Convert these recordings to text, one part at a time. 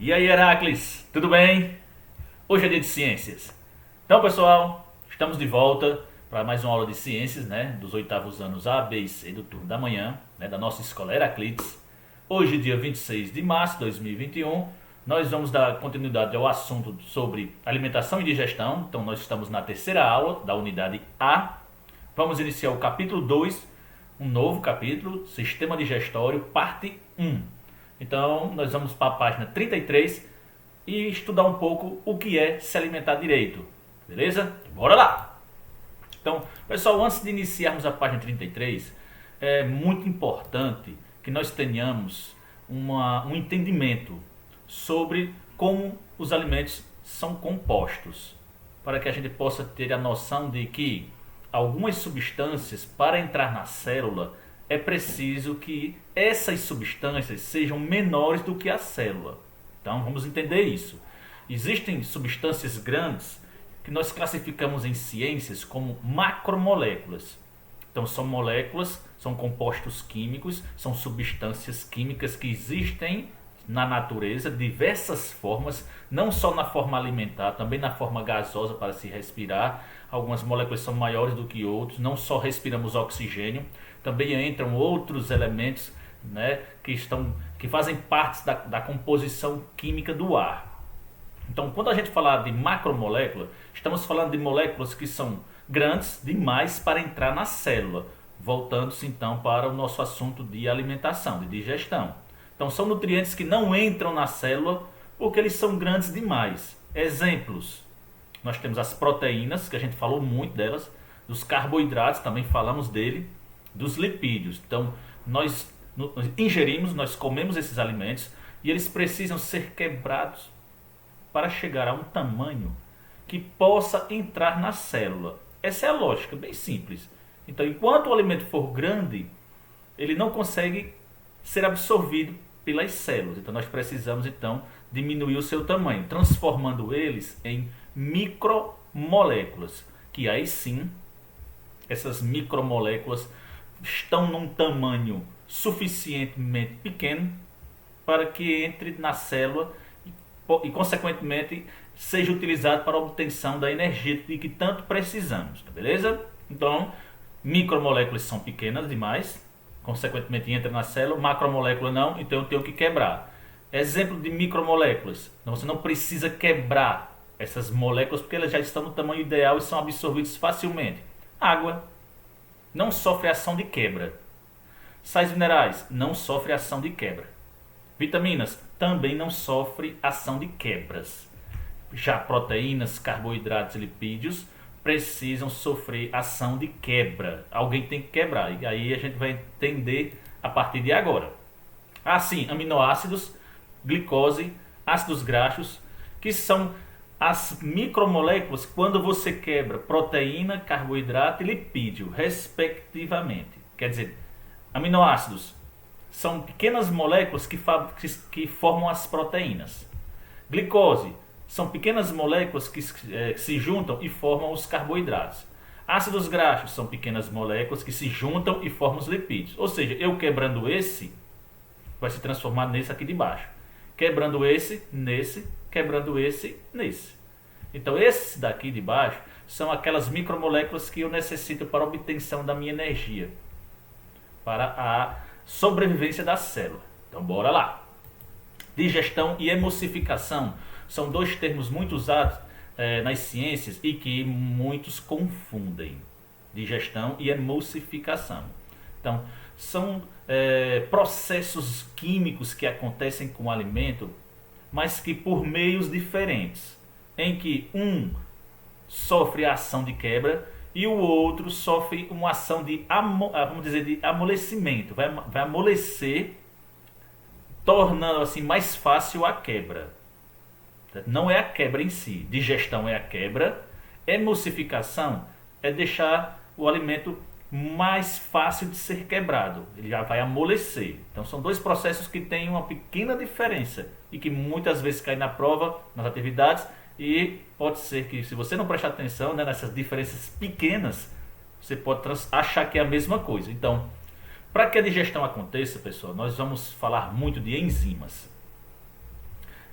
E aí, Heracles, tudo bem? Hoje é dia de ciências. Então, pessoal, estamos de volta para mais uma aula de ciências, né? Dos oitavos anos A, B e C do turno da manhã, né? Da nossa escola Heraclides. Hoje, dia 26 de março de 2021, nós vamos dar continuidade ao assunto sobre alimentação e digestão. Então, nós estamos na terceira aula da unidade A. Vamos iniciar o capítulo 2, um novo capítulo, Sistema Digestório, parte 1. Então, nós vamos para a página 33 e estudar um pouco o que é se alimentar direito. Beleza? Bora lá! Então, pessoal, antes de iniciarmos a página 33, é muito importante que nós tenhamos um entendimento sobre como os alimentos são compostos, para que a gente possa ter a noção de que algumas substâncias, para entrar na célula, é preciso que essas substâncias sejam menores do que a célula. Então vamos entender isso. Existem substâncias grandes que nós classificamos em ciências como macromoléculas. Então são moléculas, são compostos químicos, são substâncias químicas que existem na natureza, diversas formas, não só na forma alimentar, também na forma gasosa para se respirar. Algumas moléculas são maiores do que outras, não só respiramos oxigênio, também entram outros elementos, né, que fazem parte da composição química do ar. Então, quando a gente falar de macromolécula, estamos falando de moléculas que são grandes demais para entrar na célula. Voltando-se então para o nosso assunto de alimentação, de digestão. Então, são nutrientes que não entram na célula porque eles são grandes demais. Exemplos: nós temos as proteínas, que a gente falou muito delas, dos carboidratos, também falamos dele, dos lipídios. Então, nós ingerimos, nós comemos esses alimentos e eles precisam ser quebrados para chegar a um tamanho que possa entrar na célula. Essa é a lógica, bem simples. Então, enquanto o alimento for grande, ele não consegue ser absorvido pelas células. Então, nós precisamos diminuir o seu tamanho, transformando eles em micromoléculas, que aí sim, essas micromoléculas estão num tamanho suficientemente pequeno para que entre na célula e consequentemente seja utilizado para a obtenção da energia de que tanto precisamos, beleza? Então, micromoléculas são pequenas demais, consequentemente entra na célula, macromolécula não, então eu tenho que quebrar. Exemplo de micromoléculas: então, você não precisa quebrar essas moléculas porque elas já estão no tamanho ideal e são absorvidas facilmente. Água não sofre ação de quebra. Sais minerais não sofre ação de quebra. Vitaminas também não sofre ação de quebras. Já proteínas, carboidratos e lipídios precisam sofrer ação de quebra. Alguém tem que quebrar. E aí a gente vai entender a partir de agora. Assim, aminoácidos, glicose, ácidos graxos, que são as micromoléculas quando você quebra proteína, carboidrato e lipídio, respectivamente. Quer dizer, aminoácidos são pequenas moléculas que formam as proteínas. Glicose são pequenas moléculas que se juntam e formam os carboidratos. Ácidos graxos são pequenas moléculas que se juntam e formam os lipídios. Ou seja, eu quebrando esse, vai se transformar nesse aqui de baixo. Quebrando esse, nesse, quebrando esse, nesse. Então, esses daqui de baixo são aquelas micromoléculas que eu necessito para a obtenção da minha energia, para a sobrevivência da célula. Então, bora lá. Digestão e emulsificação são dois termos muito usados nas ciências e que muitos confundem. Digestão e emulsificação. Então, são processos químicos que acontecem com o alimento, mas que por meios diferentes, em que um sofre a ação de quebra e o outro sofre uma ação de, de amolecimento. Vai amolecer, tornando assim mais fácil a quebra. Não é a quebra em si. Digestão é a quebra. Emulsificação é deixar o alimento mais fácil de ser quebrado. Ele já vai amolecer. Então são dois processos que têm uma pequena diferença e que muitas vezes caem na prova, nas atividades, e pode ser que, se você não prestar atenção, né, nessas diferenças pequenas, você pode achar que é a mesma coisa. Então, para que a digestão aconteça, pessoal, nós vamos falar muito de enzimas.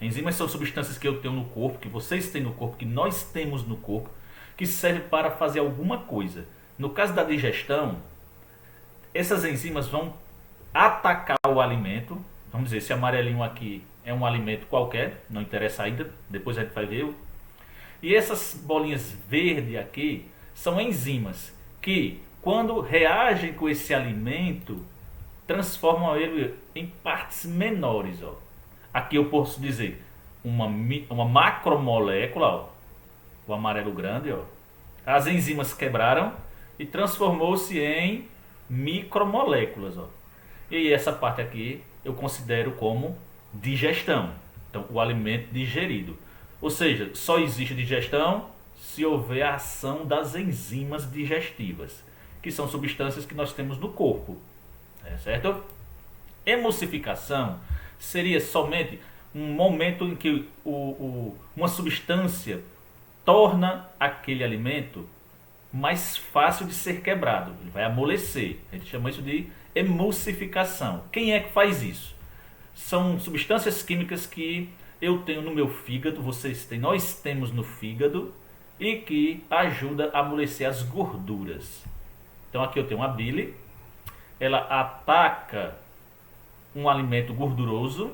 Enzimas são substâncias que eu tenho no corpo, que vocês têm no corpo, que nós temos no corpo, que servem para fazer alguma coisa. No caso da digestão, essas enzimas vão atacar o alimento. Vamos dizer, esse amarelinho aqui é um alimento qualquer, não interessa ainda, depois a gente vai ver. E essas bolinhas verdes aqui são enzimas que, quando reagem com esse alimento, transformam ele em partes menores. Ó. Aqui eu posso dizer uma macromolécula, ó, o amarelo grande. Ó. As enzimas quebraram e transformou-se em micromoléculas. Ó. E essa parte aqui eu considero como digestão. Então, o alimento digerido. Ou seja, só existe digestão se houver a ação das enzimas digestivas, que são substâncias que nós temos no corpo. Certo? Emulsificação seria somente um momento em que uma substância torna aquele alimento mais fácil de ser quebrado. Ele vai amolecer. A gente chama isso de emulsificação. Quem é que faz isso? São substâncias químicas que eu tenho no meu fígado, vocês têm, nós temos no fígado, e que ajuda a amolecer as gorduras. Então aqui eu tenho uma bile, ela ataca um alimento gorduroso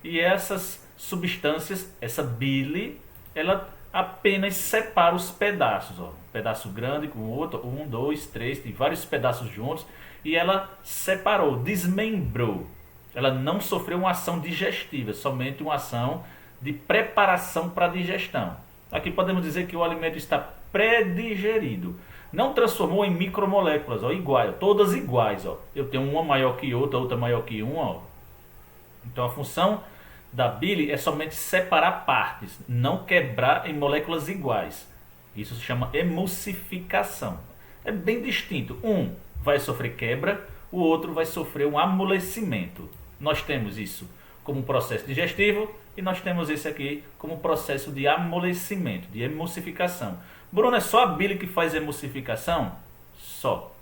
e essas substâncias, essa bile, ela apenas separa os pedaços. Ó. Um pedaço grande com outro, 1, 2, 3, tem vários pedaços juntos, e ela separou, desmembrou. Ela não sofreu uma ação digestiva, somente uma ação de preparação para a digestão. Aqui podemos dizer que o alimento está pré-digerido. Não transformou em micromoléculas, ó, iguais, todas iguais. Ó. Eu tenho uma maior que outra, outra maior que uma. Ó. Então a função da bile é somente separar partes, não quebrar em moléculas iguais. Isso se chama emulsificação. É bem distinto. Um vai sofrer quebra, o outro vai sofrer um amolecimento. Nós temos isso como um processo digestivo e nós temos esse aqui como um processo de amolecimento, de emulsificação. Bruno, é só a bile que faz emulsificação? Só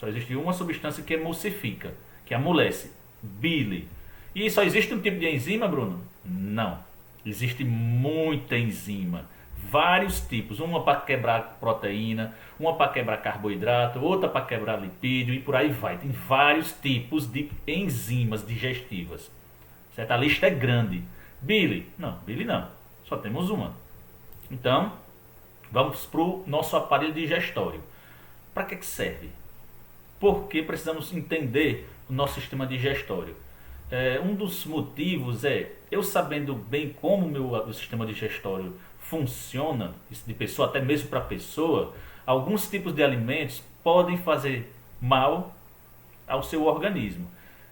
existe uma substância que emulsifica, que amolece, bile. E só existe um tipo de enzima, Bruno? Não. Existe muita enzima. Vários tipos. Uma para quebrar proteína, uma para quebrar carboidrato, outra para quebrar lipídio e por aí vai. Tem vários tipos de enzimas digestivas. Certo? A lista é grande. Bile? Não, bile não. Só temos uma. Então, vamos para o nosso aparelho digestório. Para que serve? Porque precisamos entender o nosso sistema digestório. Um dos motivos é, eu sabendo bem como o meu sistema digestório funciona, isso de pessoa até mesmo para pessoa, alguns tipos de alimentos podem fazer mal ao seu organismo.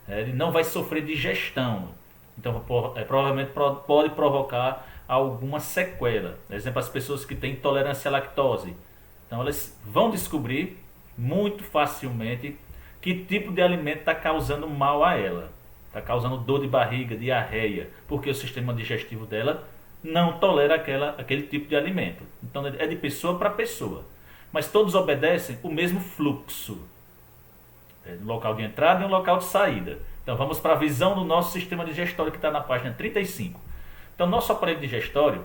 Ele não vai sofrer digestão. Então, provavelmente pode provocar alguma sequela. Por exemplo, as pessoas que têm intolerância à lactose. Então, elas vão descobrir muito facilmente que tipo de alimento está causando mal a ela. Está causando dor de barriga, diarreia, porque o sistema digestivo dela não tolera aquele tipo de alimento. Então, é de pessoa para pessoa. Mas todos obedecem o mesmo fluxo. Um local de entrada e um local de saída. Então vamos para a visão do nosso sistema digestório que está na página 35. Então nosso aparelho digestório,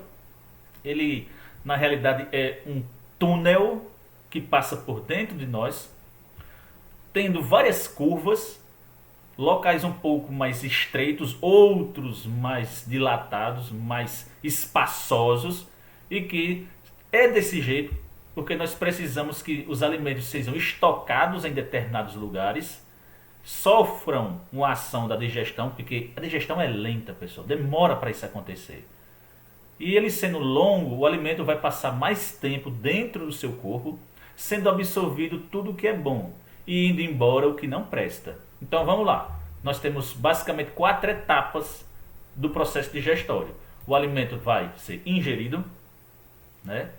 ele na realidade é um túnel que passa por dentro de nós, tendo várias curvas, locais um pouco mais estreitos, outros mais dilatados, mais espaçosos, e que é desse jeito porque nós precisamos que os alimentos sejam estocados em determinados lugares, sofram uma ação da digestão, porque a digestão é lenta, pessoal, demora para isso acontecer. E ele sendo longo, o alimento vai passar mais tempo dentro do seu corpo, sendo absorvido tudo o que é bom e indo embora o que não presta. Então vamos lá, nós temos basicamente 4 etapas do processo digestório. O alimento vai ser ingerido, né?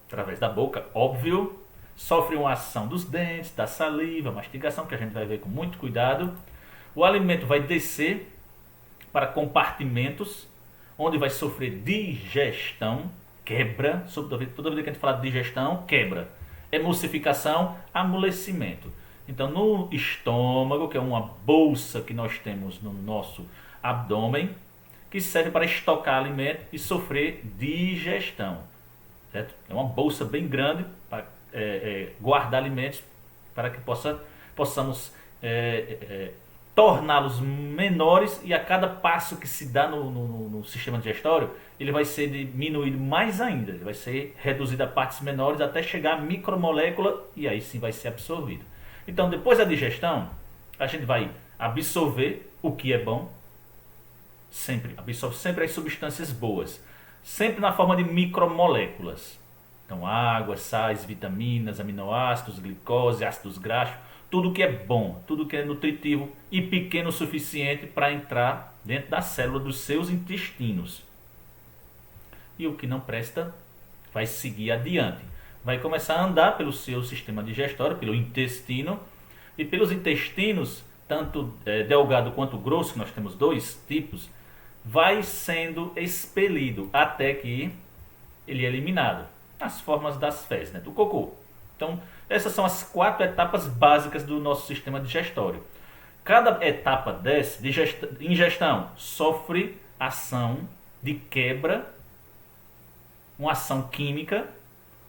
Através da boca, óbvio, sofre uma ação dos dentes, da saliva, mastigação, que a gente vai ver com muito cuidado. O alimento vai descer para compartimentos, onde vai sofrer digestão, quebra, toda vez que a gente fala de digestão, quebra. Emulsificação, amolecimento. Então, no estômago, que é uma bolsa que nós temos no nosso abdômen, que serve para estocar alimento e sofrer digestão. Certo? É uma bolsa bem grande para guardar alimentos para que possamos torná-los menores, e a cada passo que se dá no sistema digestório, ele vai ser diminuído mais ainda, ele vai ser reduzido a partes menores até chegar a micromolécula, e aí sim vai ser absorvido. Então, depois da digestão, a gente vai absorver o que é bom, sempre absorve sempre as substâncias boas, sempre na forma de micromoléculas. Então, água, sais, vitaminas, aminoácidos, glicose, ácidos graxos, tudo que é bom, tudo que é nutritivo e pequeno o suficiente para entrar dentro da célula dos seus intestinos. E o que não presta vai seguir adiante. Vai começar a andar pelo seu sistema digestório, pelo intestino, e pelos intestinos, tanto delgado quanto grosso, que nós temos dois tipos, vai sendo expelido até que ele é eliminado, nas formas das fezes, né, do cocô. Então, essas são as 4 etapas básicas do nosso sistema digestório. Cada etapa dessa de ingestão sofre ação de quebra, uma ação química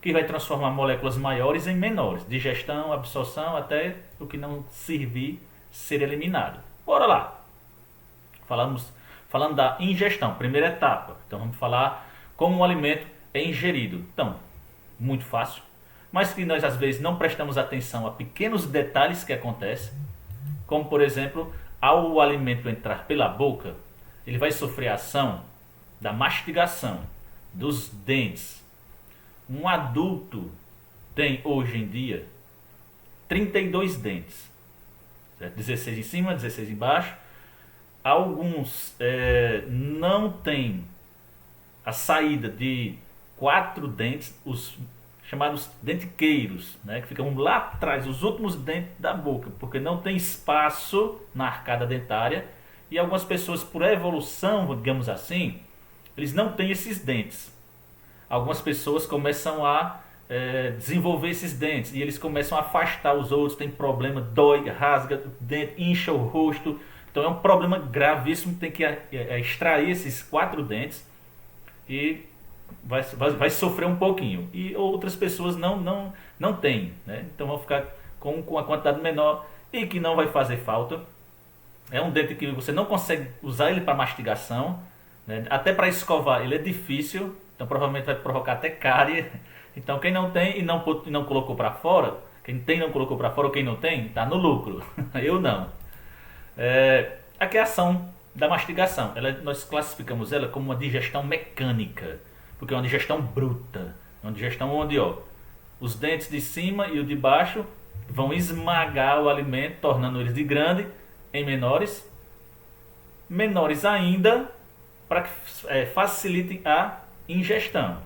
que vai transformar moléculas maiores em menores. Digestão, absorção, até o que não servir ser eliminado. Bora lá. Falando da ingestão, primeira etapa. Então vamos falar como o alimento é ingerido. Então, muito fácil, mas que nós às vezes não prestamos atenção a pequenos detalhes que acontecem, como por exemplo, ao o alimento entrar pela boca, ele vai sofrer a ação da mastigação, dos dentes. Um adulto tem hoje em dia 32 dentes, certo? 16 em cima, 16 embaixo. Alguns não têm a saída de 4 dentes, os chamados dentiqueiros, né, que ficam lá atrás, os últimos dentes da boca, porque não tem espaço na arcada dentária, e algumas pessoas, por evolução, digamos assim, eles não têm esses dentes. Algumas pessoas começam a desenvolver esses dentes, e eles começam a afastar os outros, tem problema, dói, rasga o dente, incha o rosto. Então é um problema gravíssimo, tem que extrair esses 4 dentes e vai sofrer um pouquinho. E outras pessoas não têm, né? Então vão ficar com a quantidade menor e que não vai fazer falta. É um dente que você não consegue usar ele para mastigação, né? Até para escovar ele é difícil, então provavelmente vai provocar até cárie. Então quem não tem e não colocou para fora, quem tem e não colocou para fora, ou quem não tem, está no lucro. Eu não. Aqui é a ação da mastigação. Nós classificamos ela como uma digestão mecânica, porque é uma digestão bruta, uma digestão onde os dentes de cima e o de baixo vão esmagar o alimento, tornando eles de grande em menores, menores ainda, para que facilitem a ingestão.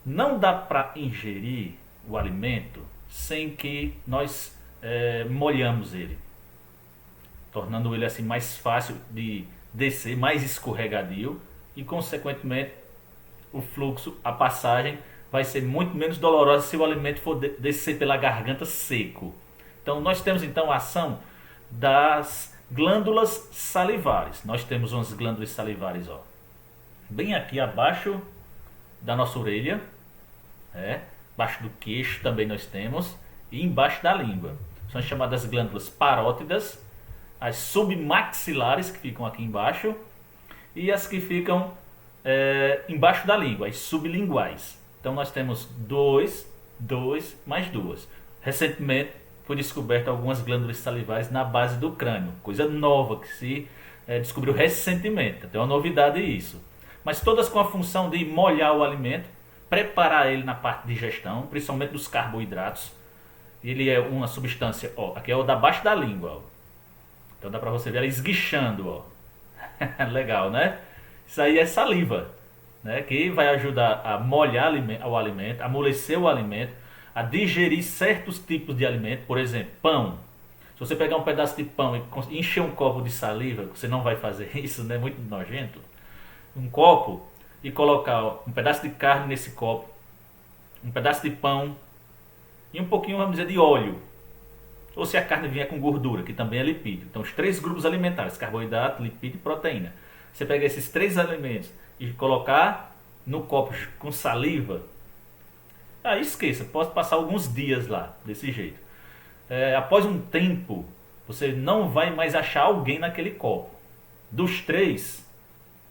Não dá para ingerir o alimento sem que nós molhamos ele, tornando ele assim mais fácil de descer, mais escorregadio, e consequentemente o fluxo, a passagem vai ser muito menos dolorosa se o alimento for descer pela garganta seco. Então nós temos então a ação das glândulas salivares. Nós temos umas glândulas salivares bem aqui abaixo da nossa orelha, abaixo do queixo também nós temos, e embaixo da língua. São as chamadas glândulas parótidas, as submaxilares, que ficam aqui embaixo, e as que ficam embaixo da língua, as sublinguais. Então nós temos mais duas. Recentemente foi descoberto algumas glândulas salivares na base do crânio, coisa nova que se descobriu recentemente, então é uma novidade isso. Mas todas com a função de molhar o alimento, preparar ele na parte de digestão, principalmente dos carboidratos. Ele é uma substância, aqui é o da baixo da língua, então dá para você ver ela esguichando, legal, né? Isso aí é saliva, né? Que vai ajudar a molhar o alimento, a amolecer o alimento, a digerir certos tipos de alimento. Por exemplo, pão. Se você pegar um pedaço de pão e encher um copo de saliva, você não vai fazer isso, né? Muito nojento. Um copo e colocar um pedaço de carne nesse copo, um pedaço de pão e um pouquinho, vamos dizer, de óleo. Ou se a carne vier com gordura, que também é lipídio. Então os 3 grupos alimentares, carboidrato, lipídio e proteína. você pegar esses 3 alimentos e colocar no copo com saliva, aí esqueça, pode passar alguns dias lá, desse jeito. Após um tempo, você não vai mais achar alguém naquele copo. Dos 3,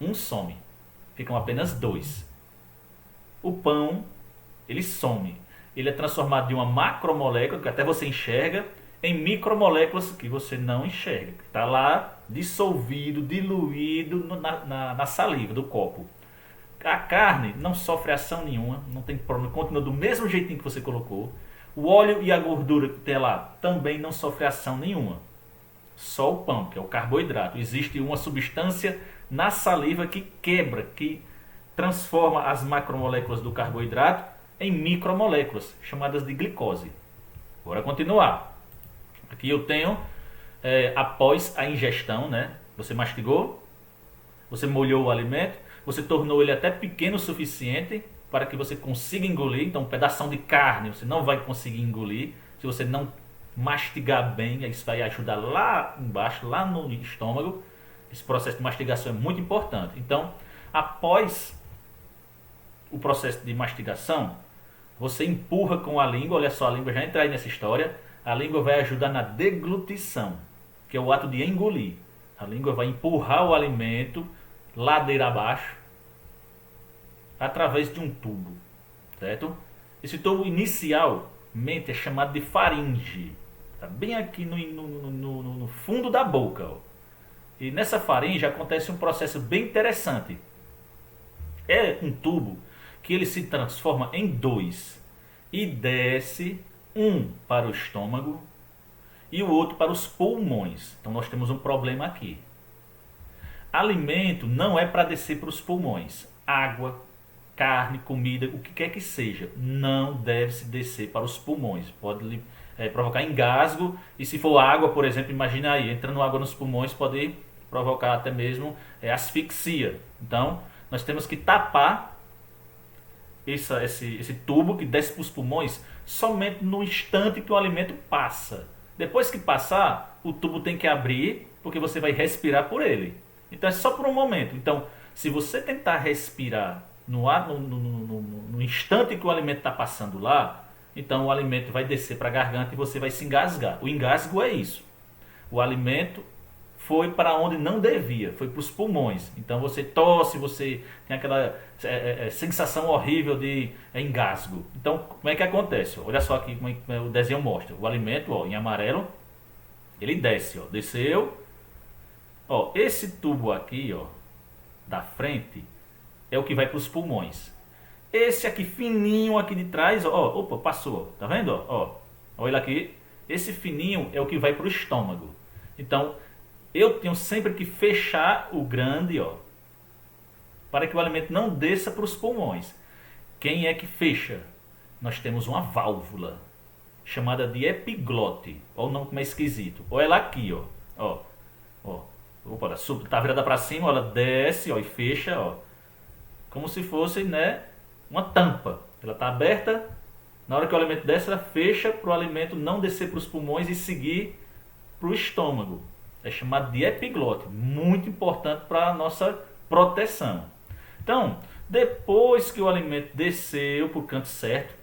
um some. Ficam apenas 2. O pão, ele some. Ele é transformado de uma macromolécula, que até você enxerga, em micromoléculas que você não enxerga. Está lá dissolvido, diluído na saliva do copo. A carne não sofre ação nenhuma, não tem problema, continua do mesmo jeitinho que você colocou. O óleo e a gordura que tem lá também não sofre ação nenhuma. Só o pão, que é o carboidrato. Existe uma substância na saliva que quebra, que transforma as macromoléculas do carboidrato em micromoléculas, chamadas de glicose. Bora continuar. Aqui eu tenho, após a ingestão, né? Você mastigou, você molhou o alimento, você tornou ele até pequeno o suficiente para que você consiga engolir. Então, um pedação de carne você não vai conseguir engolir se você não mastigar bem. Isso vai ajudar lá embaixo, lá no estômago. Esse processo de mastigação é muito importante. Então, após o processo de mastigação, você empurra com a língua. Olha só, a língua já entra aí nessa história. A língua vai ajudar na deglutição, que é o ato de engolir. A língua vai empurrar o alimento ladeira abaixo através de um tubo, certo? Esse tubo inicialmente é chamado de faringe. Está bem aqui no fundo da boca, ó. E nessa faringe acontece um processo bem interessante. É um tubo que ele se transforma em 2 e desce, um para o estômago e o outro para os pulmões. Então nós temos um problema aqui. Alimento não é para descer para os pulmões. Água, carne, comida, o que quer que seja, não deve se descer para os pulmões. Pode provocar engasgo. E se for água, por exemplo, imagina aí, entrando água nos pulmões, pode provocar até mesmo asfixia. Então, nós temos que tapar esse tubo que desce para os pulmões somente no instante que o alimento passa. Depois que passar, o tubo tem que abrir, porque você vai respirar por ele. Então é só por um momento. Então, se você tentar respirar no instante que o alimento está passando lá, então o alimento vai descer para a garganta e você vai se engasgar. O engasgo é isso. O alimento foi para onde não devia, foi para os pulmões. Então você tosse, você tem aquela sensação horrível de engasgo. Então, como é que acontece? Olha só aqui como é que o desenho mostra. O alimento, ó, em amarelo, ele desce, ó, desceu. Ó, esse tubo aqui, ó, da frente, é o que vai para os pulmões. Esse aqui fininho aqui de trás, ó, opa, passou, tá vendo? Ó, olha aqui, esse fininho é o que vai para o estômago. Então, eu tenho sempre que fechar o grande, ó, para que o alimento não desça para os pulmões. Quem é que fecha? Nós temos uma válvula chamada de epiglote. Olha o nome como é esquisito. Olha ela aqui, ó. Opa, ela tá virada para cima, ela desce, ó, e fecha, ó, como se fosse, né, uma tampa. Ela está aberta, na hora que o alimento desce, ela fecha para o alimento não descer para os pulmões e seguir para o estômago. É chamado de epiglote, muito importante para a nossa proteção. Então, depois que o alimento desceu para o canto certo,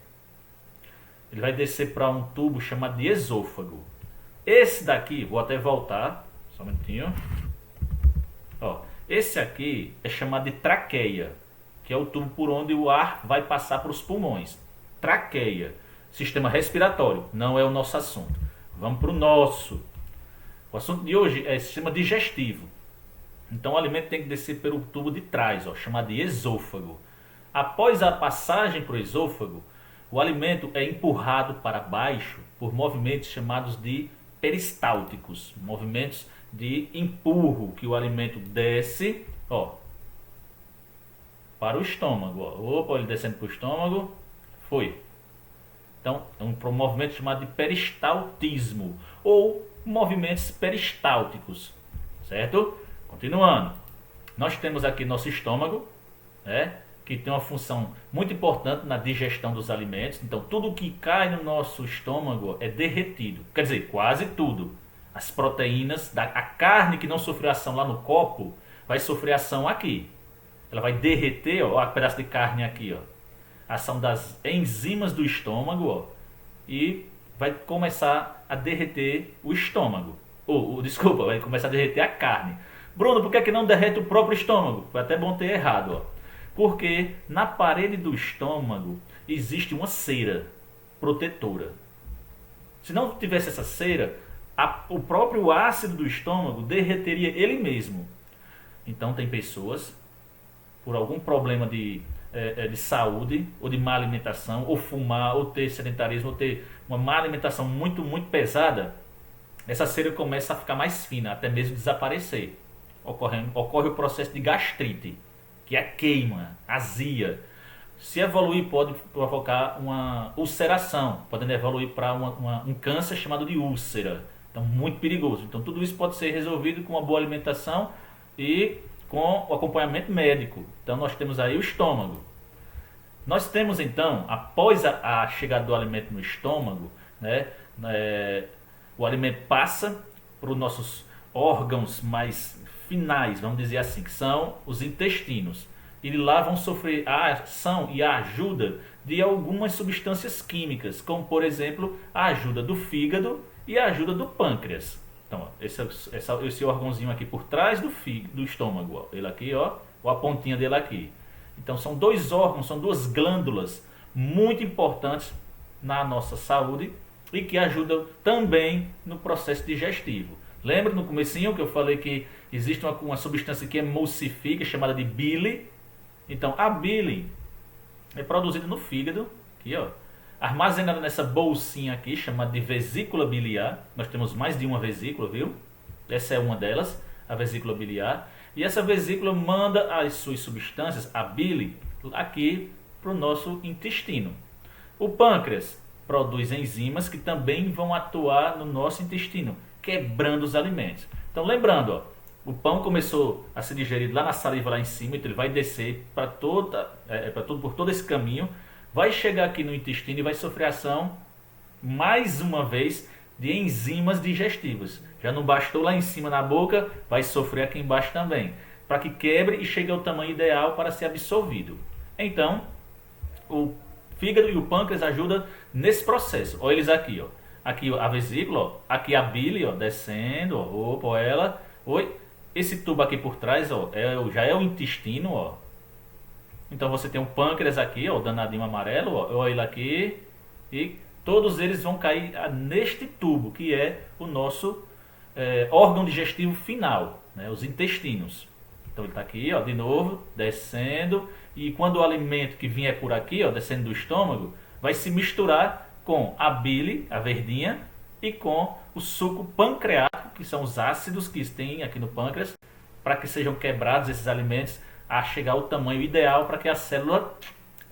ele vai descer para um tubo chamado de esôfago. Esse daqui, vou até voltar, só um minutinho. Ó, esse aqui é chamado de traqueia, que é o tubo por onde o ar vai passar para os pulmões. Traqueia, sistema respiratório, não é o nosso assunto. Vamos para o nosso. O assunto de hoje é sistema digestivo. Então o alimento tem que descer pelo tubo de trás, ó, chamado de esôfago. Após a passagem para o esôfago, o alimento é empurrado para baixo por movimentos chamados de peristálticos, movimentos de empurro, que o alimento desce, ó, para o estômago, ó. Opa, ele descendo para o estômago, foi. Então, é um movimento chamado de peristaltismo, ou movimentos peristálticos, certo? Continuando, nós temos aqui nosso estômago, né, que tem uma função muito importante na digestão dos alimentos. Então, tudo que cai no nosso estômago é derretido, quer dizer, quase tudo. As proteínas, a carne que não sofreu ação lá no copo, vai sofrer ação aqui. Ela vai derreter, ó, um pedaço de carne aqui, ó. Ação das enzimas do estômago, ó, e vai começar a derreter o estômago. Desculpa, vai começar a derreter a carne. Bruno, por que, que não derrete o próprio estômago? Foi até bom ter errado, ó. Porque na parede do estômago existe uma cera protetora. Se não tivesse essa cera, o próprio ácido do estômago derreteria ele mesmo. Então tem pessoas, por algum problema de saúde, ou de má alimentação, ou fumar, ou ter sedentarismo, ou ter uma má alimentação muito, muito pesada, essa cera começa a ficar mais fina, até mesmo desaparecer. Ocorre o processo de gastrite, que é a queima, azia. Se evoluir, pode provocar uma ulceração, podendo evoluir para um câncer chamado de úlcera. Então, muito perigoso. Então, tudo isso pode ser resolvido com uma boa alimentação e com o acompanhamento médico. Então, nós temos aí o estômago. Nós temos, então, após a chegada do alimento no estômago, né, o alimento passa para os nossos órgãos mais finais, vamos dizer assim, que são os intestinos. E lá vão sofrer a ação e a ajuda de algumas substâncias químicas, como por exemplo a ajuda do fígado e a ajuda do pâncreas. Então, ó, esse órgãozinho aqui por trás do estômago, ó, ele aqui, ó, ou a pontinha dele aqui. Então são dois órgãos, são duas glândulas muito importantes na nossa saúde e que ajudam também no processo digestivo. Lembra no comecinho que eu falei que existe uma substância que emulsifica, chamada de bile? Então a bile é produzida no fígado, aqui ó, armazenada nessa bolsinha aqui, chamada de vesícula biliar. Nós temos mais de uma vesícula, viu? Essa é uma delas, a vesícula biliar. E essa vesícula manda as suas substâncias, a bile, aqui para o nosso intestino. O pâncreas produz enzimas que também vão atuar no nosso intestino, quebrando os alimentos. Então lembrando, ó, o pão começou a ser digerido lá na saliva lá em cima, então ele vai descer por todo esse caminho, vai chegar aqui no intestino e vai sofrer ação, mais uma vez, de enzimas digestivas. Já não bastou lá em cima na boca, vai sofrer aqui embaixo também, para que quebre e chegue ao tamanho ideal para ser absorvido. Então, o fígado e o pâncreas ajudam nesse processo. Olha eles aqui, ó. Aqui a vesícula, ó. Aqui a bile, ó, descendo, ó. Opa, ela. Oi. Esse tubo aqui por trás, ó, já é o intestino, ó. Então você tem um pâncreas aqui, ó, danadinho amarelo, ó. Olha ele aqui. E todos eles vão cair neste tubo, que é o nosso órgão digestivo final, né, os intestinos. Então ele está aqui, ó, de novo, descendo. E quando o alimento que vier por aqui, ó, descendo do estômago, vai se misturar com a bile, a verdinha, e com o suco pancreático, que são os ácidos que tem aqui no pâncreas, para que sejam quebrados esses alimentos a chegar ao tamanho ideal para que a célula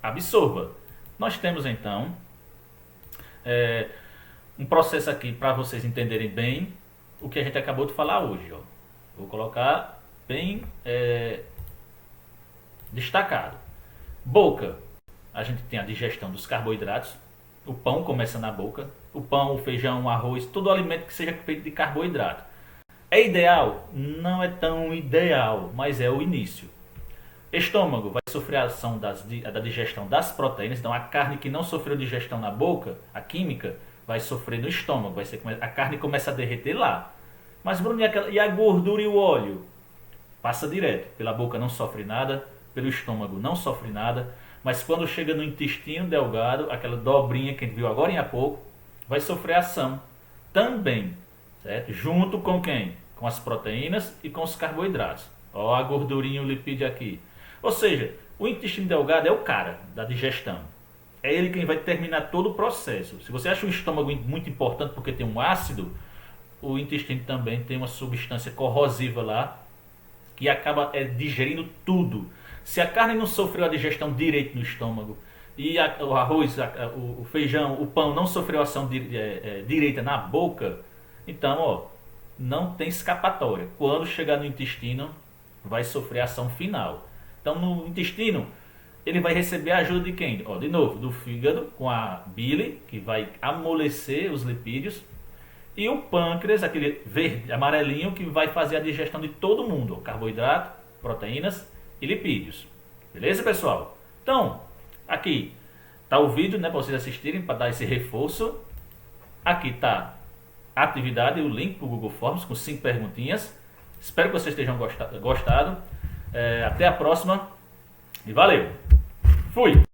absorva. Nós temos então um processo aqui para vocês entenderem bem o que a gente acabou de falar hoje. Ó. Vou colocar bem destacado. Boca, a gente tem a digestão dos carboidratos. O pão começa na boca. O pão, o feijão, o arroz, todo alimento que seja feito de carboidrato. É ideal? Não é tão ideal, mas é o início. Estômago vai sofrer a ação da digestão das proteínas. Então a carne que não sofreu digestão na boca, a química, vai sofrer no estômago. A carne começa a derreter lá. Mas Bruno, e a gordura e o óleo? Passa direto. Pela boca não sofre nada, pelo estômago não sofre nada. Mas quando chega no intestino delgado, aquela dobrinha que a gente viu agora em pouco, vai sofrer ação também, certo? Junto com quem? Com as proteínas e com os carboidratos. Ó a gordurinha, o lipídio aqui. Ou seja, o intestino delgado é o cara da digestão. É ele quem vai terminar todo o processo. Se você acha o estômago muito importante porque tem um ácido, o intestino também tem uma substância corrosiva lá que acaba digerindo tudo. Se a carne não sofreu a digestão direito no estômago e o arroz, o feijão, o pão não sofreu ação direita na boca, então ó, não tem escapatória. Quando chegar no intestino, vai sofrer a ação final. Então no intestino, ele vai receber a ajuda de quem? Ó, de novo, do fígado com a bile, que vai amolecer os lipídios, e o pâncreas, aquele verde, amarelinho, que vai fazer a digestão de todo mundo, ó, carboidrato, proteínas e lipídios. Beleza, pessoal? Então, aqui está o vídeo, né, para vocês assistirem, para dar esse reforço. Aqui está a atividade e o link para o Google Forms com 5 perguntinhas. Espero que vocês tenham gostado. Até a próxima e valeu! Fui!